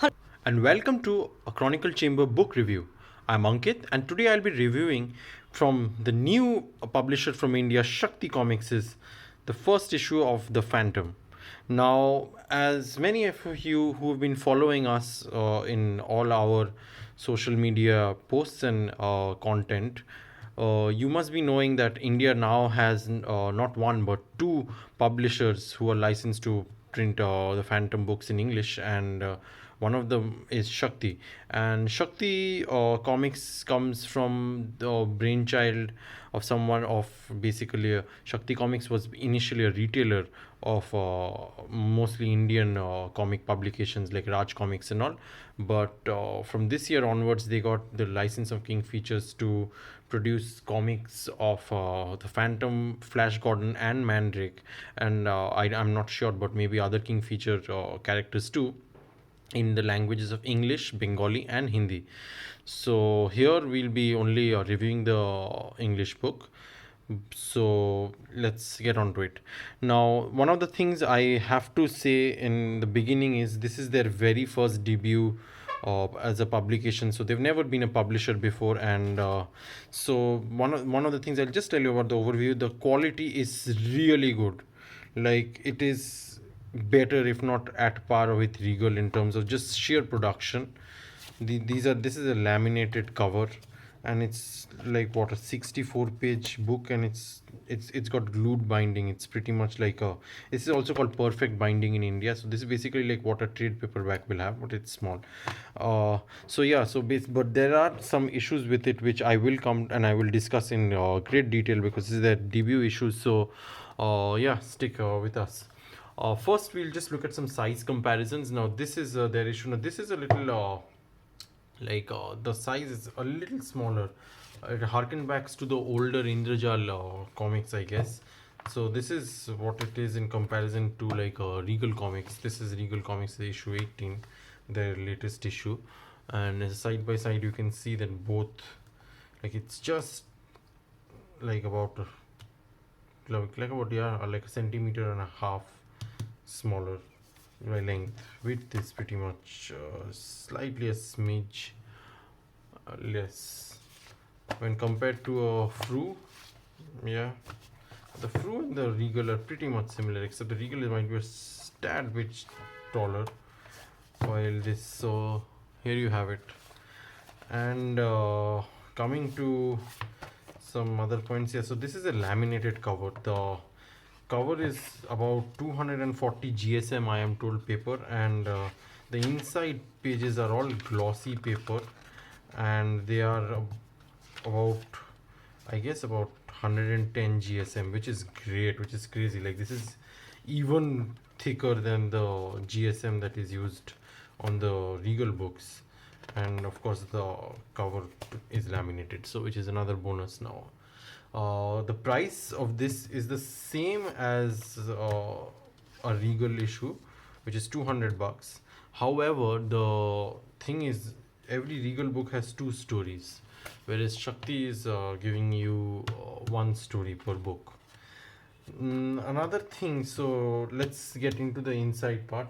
And welcome to a Chronicle Chamber book review. I'm Ankit, and today I'll be reviewing from the new publisher from India, Shakti Comics, is the first issue of The Phantom. Now, as many of you who have been following us in all our social media posts and content, you must be knowing that India now has not one but two publishers who are licensed to print the Phantom books in English, and one of them is Shakti. And Shakti Comics comes from the brainchild of someone of basically Shakti Comics was initially a retailer of mostly Indian comic publications like Raj Comics and all. But from this year onwards, they got the license of King Features to produce comics of the Phantom, Flash Gordon, and Mandrake. And I'm not sure, but maybe other King Feature characters too, in the languages of English, Bengali, and Hindi. So here we'll be only reviewing the English book. So let's get on to it. Now, one of the things I have to say in the beginning is this is their very first debut as a publication, so they've never been a publisher before, and so one of the things I'll just tell you about the overview. The quality is really good, like it is better if not at par with Regal in terms of just sheer production. This is a laminated cover, and it's like what, a 64 page book, and it's got glued binding. It's pretty much like a, this is also called perfect binding in India. So this is basically like what a trade paperback will have, but it's small. So yeah, but there are some issues with it which I will come and I will discuss in great detail because this is their debut issue. So yeah, stick with us. First, we'll just look at some size comparisons. Now, this is their issue. Now, this is a little the size is a little smaller. It harken backs to the older Indrajal comics, I guess. So this is what it is in comparison to like Regal Comics. This is Regal Comics issue 18, their latest issue, and side by side you can see that both, like it's just like about like a centimeter and a half smaller by length. Width is pretty much slightly a smidge less when compared to a Fru. Yeah, the Fru and the Regal are pretty much similar, except the Regal might be a tad bit taller, while this, so here you have it. And coming to some other points here, so this is a laminated cover. The cover is about 240 GSM, I am told, paper, and the inside pages are all glossy paper, and they are about, I guess, about 110 GSM, which is great, which is crazy. Like this is even thicker than the GSM that is used on the Regal books, and of course the cover is laminated, so which is another bonus now. The price of this is the same as a Regal issue, which is 200 bucks. However, the thing is, every Regal book has two stories, whereas Shakti is giving you one story per book. Another thing, so let's get into the inside part.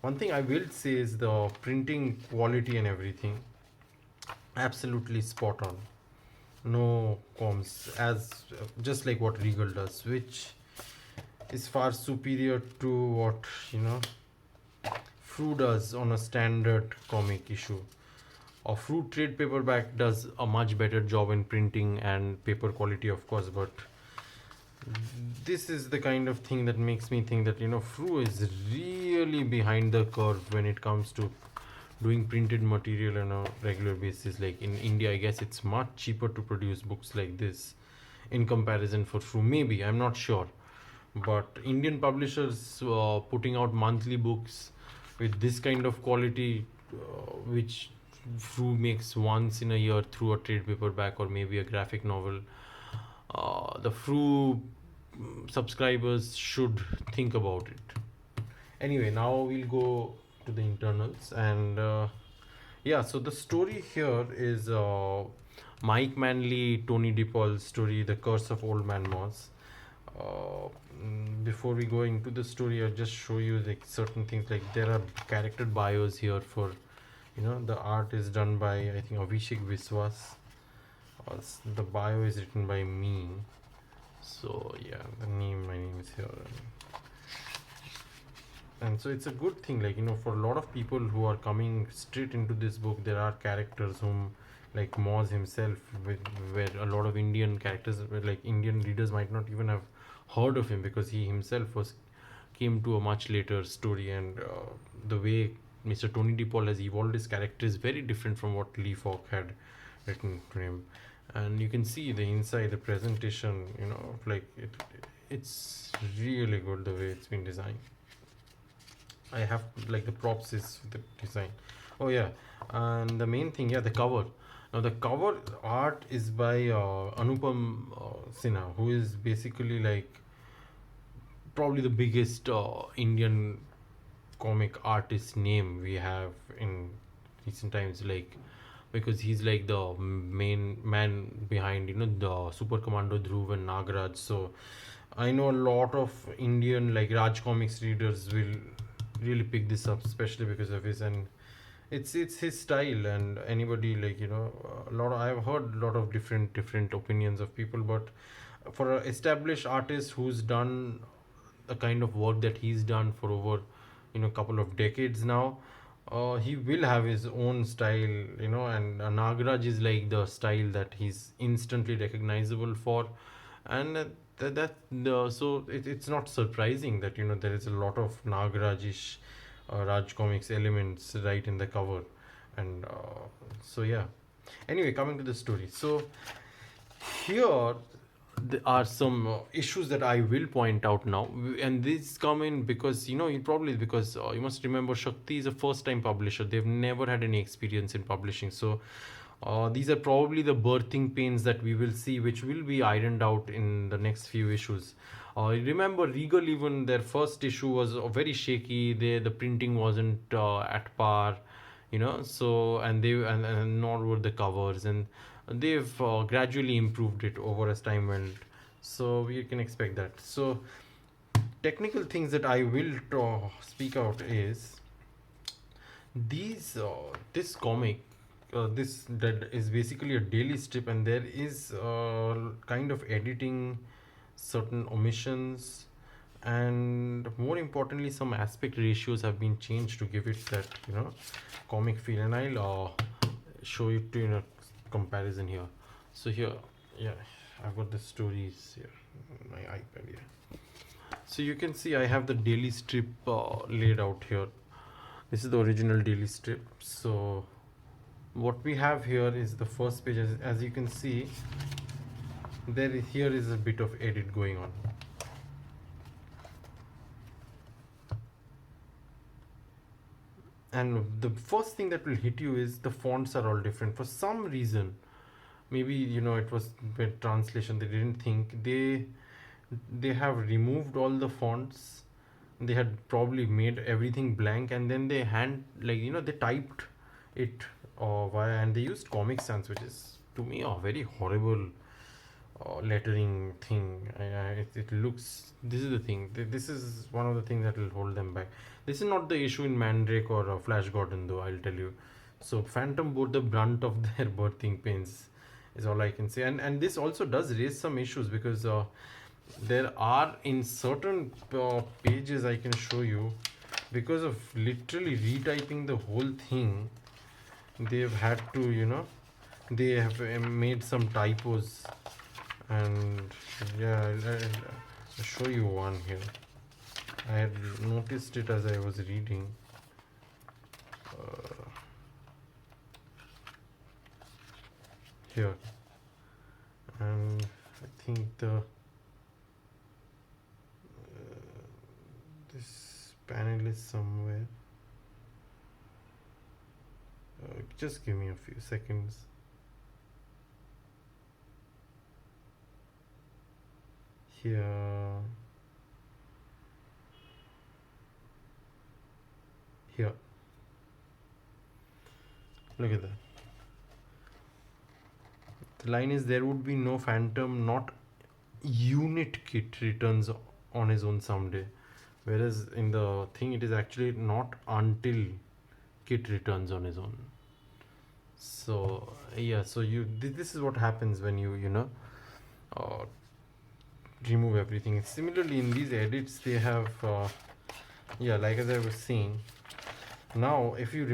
One thing I will say is the printing quality and everything, absolutely spot on. No comms, as just like what Regal does, which is far superior to what Fru does on a standard comic issue. A Fru trade paperback does a much better job in printing and paper quality, of course, but this is the kind of thing that makes me think that Fru is really behind the curve when it comes to doing printed material on a regular basis. Like in India, I guess it's much cheaper to produce books like this in comparison for Fru. Maybe, I'm not sure, but Indian publishers putting out monthly books with this kind of quality, which Fru makes once in a year through a trade paperback or maybe a graphic novel, the Fru subscribers should think about it. Anyway, now we'll go to the internals, and yeah, so the story here is Mike Manley, Tony DePaul's story, The Curse of Old Man Moss. Before we go into the story, I'll just show you like certain things. Like there are character bios here for, the art is done by, I think, Avishek Biswas. The bio is written by me. So yeah, my name is here. And so it's a good thing, like, for a lot of people who are coming straight into this book, there are characters whom, like Moz himself, where a lot of Indian characters, where like Indian readers might not even have heard of him, because he himself was came to a much later story. And the way Mr. Tony DePaul has evolved his character is very different from what Lee Falk had written to him. And you can see the inside, the presentation, like it's really good the way it's been designed. I have like the props is the design. Oh yeah, and the main thing, yeah, the cover. Now the cover art is by Anupam Sinha, who is basically like probably the biggest Indian comic artist name we have in recent times. Like, because he's like the main man behind the Super Commando Dhruva Nagraj. So I know a lot of Indian like Raj Comics readers will really pick this up, especially because of his, and it's his style. And anybody like a lot of, I've heard a lot of different opinions of people, but for an established artist who's done the kind of work that he's done for over couple of decades now, he will have his own style, and Nagraj is like the style that he's instantly recognizable for. And it's not surprising that there is a lot of Nagrajish Raj Comics elements right in the cover. And so yeah, anyway, coming to the story. So here there are some issues that I will point out now, and these come in because you probably, because you must remember, Shakti is a first time publisher. They've never had any experience in publishing. So these are probably the birthing pains that we will see, which will be ironed out in the next few issues. Remember, Regal, even their first issue was very shaky. The printing wasn't at par, So and nor were the covers, and they've gradually improved it over as time went. So we can expect that. So technical things that I will speak out is this comic, this that is basically a daily strip, and there is kind of editing, certain omissions, and more importantly, some aspect ratios have been changed to give it that comic feel. And I'll show it to you in a comparison here. So here, yeah, I've got the stories here on my iPad here. So you can see I have the daily strip laid out here. This is the original daily strip. So what we have here is the first page. As you can see, here is a bit of edit going on. And the first thing that will hit you is the fonts are all different for some reason. Maybe it was with translation, they didn't think, they have removed all the fonts. They had probably made everything blank, and then they they typed it via, and they used Comic Sans, which is to me a very horrible lettering thing. It looks, this is the thing, this is one of the things that will hold them back. This is not the issue in Mandrake or Flash Gordon, though, I'll tell you. So Phantom bore the brunt of their birthing pains, is all I can say. And this also does raise some issues, because there are in certain pages I can show you, because of literally retyping the whole thing, they've had to they have made some typos. And yeah, I'll show you one here. I had noticed it as I was reading. Here, and I think this panel is somewhere. Just give me a few seconds. Here, look at that. The line is, there would be no phantom, not unit kit returns on his own someday, whereas in the thing it is actually not until kit returns on his own. So yeah, so this is what happens when uh, remove everything. Similarly, in these edits, they have yeah, like as I was saying. Now, if you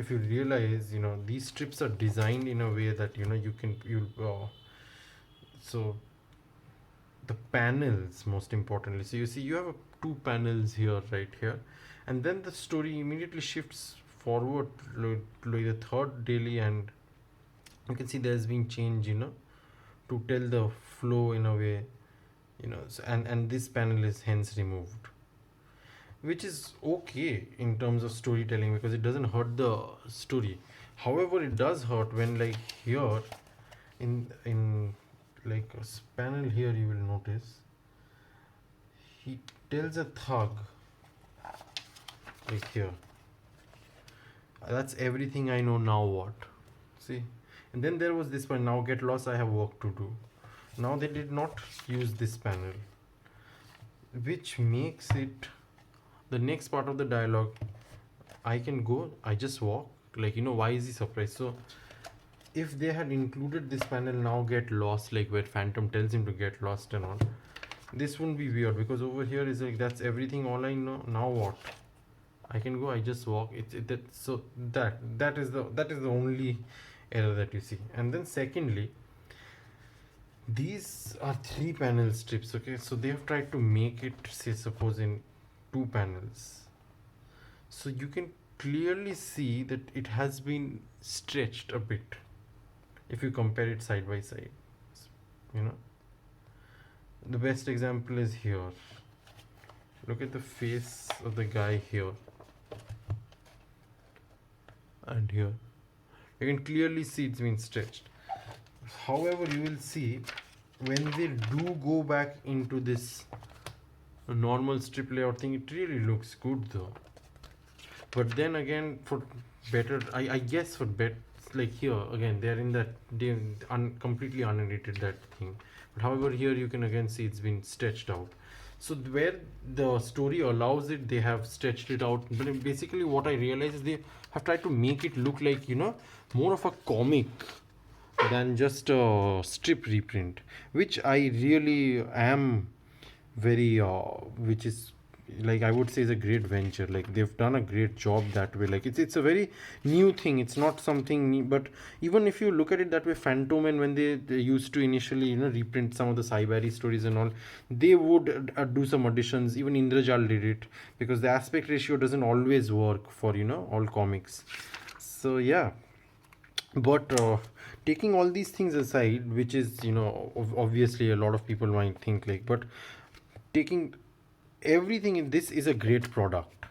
realize, these strips are designed in a way that you can you so the panels most importantly. So you see, you have two panels here, right here, and then the story immediately shifts forward to the third daily, and you can see there's been change, to tell the flow in a way, and this panel is hence removed, which is okay in terms of storytelling because it doesn't hurt the story. However, it does hurt when, like, here in like a panel here, you will notice he tells a thug, like here, that's everything I know, now what? See, and then there was this one, now get lost, I have work to do. Now they did not use this panel, which makes it the next part of the dialogue. I can go, I just walk, like, why is he surprised? So if they had included this panel, now get lost, like where Phantom tells him to get lost and all, this wouldn't be weird, because over here is like, that's everything, all I know, now what? I can go, I just walk. So that is the only error that you see. And then secondly, these are three panel strips, okay? So they have tried to make it, say, suppose in two panels. So you can clearly see that it has been stretched a bit if you compare it side by side. You know, the best example is here. Look at the face of the guy here and here. You can clearly see it's been stretched. However, you will see when they do go back into this normal strip layout thing, it really looks good though. But then again, for better, I guess for better, like here again, they're in that they completely unedited that thing. But however, here you can again see it's been stretched out. So where the story allows it, they have stretched it out. But basically, what I realize is they have tried to make it look like, more of a comic than just a strip reprint, which I really am very which is, like, I would say is a great venture. Like, they've done a great job that way. Like, it's a very new thing, it's not something new. But even if you look at it that way, Phantom, and when they used to initially reprint some of the Saibari stories and all, they would do some additions. Even Indrajal did it, because the aspect ratio doesn't always work for all comics. So yeah, but taking all these things aside, which is obviously a lot of people might think, like, but taking everything in this, is a great product.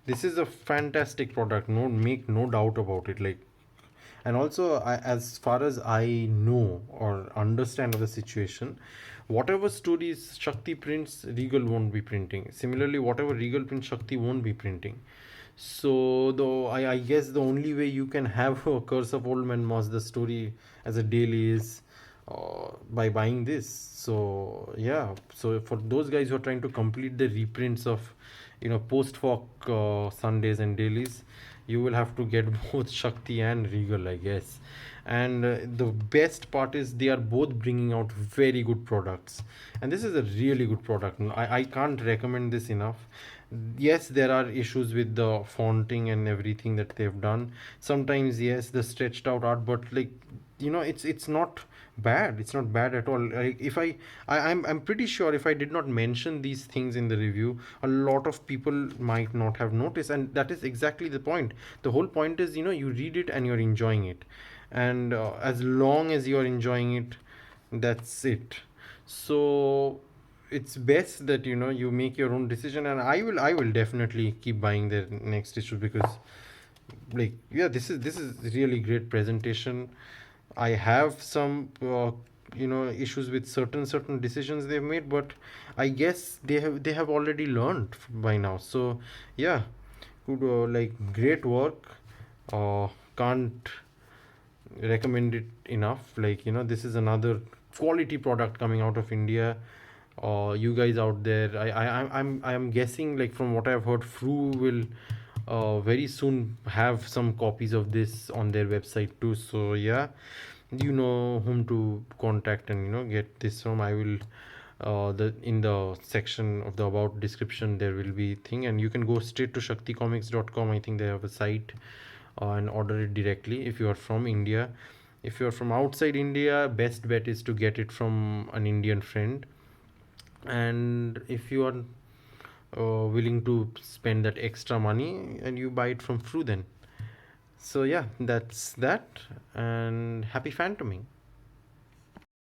This is a fantastic product, no doubt about it. Like, and also, as far as I know or understand of the situation, whatever stories Shakti prints, Regal won't be printing. Similarly, whatever Regal prints, Shakti won't be printing. So though I guess the only way you can have a Curse of Old Man Moss, the story, as a daily is by buying this. So yeah, so for those guys who are trying to complete the reprints of post hoc Sundays and dailies, you will have to get both Shakti and Regal, I guess. And the best part is they are both bringing out very good products, and this is a really good product. I can't recommend this enough. Yes, there are issues with the fonting and everything that they've done sometimes. Yes, the stretched out art, but, like, it's not bad. It's not bad at all. Like, if I'm pretty sure if I did not mention these things in the review, a lot of people might not have noticed, and that is exactly the point. The whole point is, you read it and you're enjoying it, and as long as you're enjoying it, that's it. So it's best that you make your own decision, and I will definitely keep buying their next issue, because, like, yeah, this is really great presentation. I have some issues with certain decisions they've made, but I guess they have already learned by now. So yeah, good, like, great work. Can't recommend it enough. Like, this is another quality product coming out of India. You guys out there, I'm guessing, like from what I've heard, Fru will very soon have some copies of this on their website too. So yeah, you know whom to contact and get this from. I will the in the section of the about description there will be thing, and you can go straight to shakticomics.com. I think they have a site, and order it directly if you are from India. If you are from outside India, best bet is to get it from an Indian friend. And if you are willing to spend that extra money, and you buy it from Fru then. So yeah, that's that, and happy phantoming.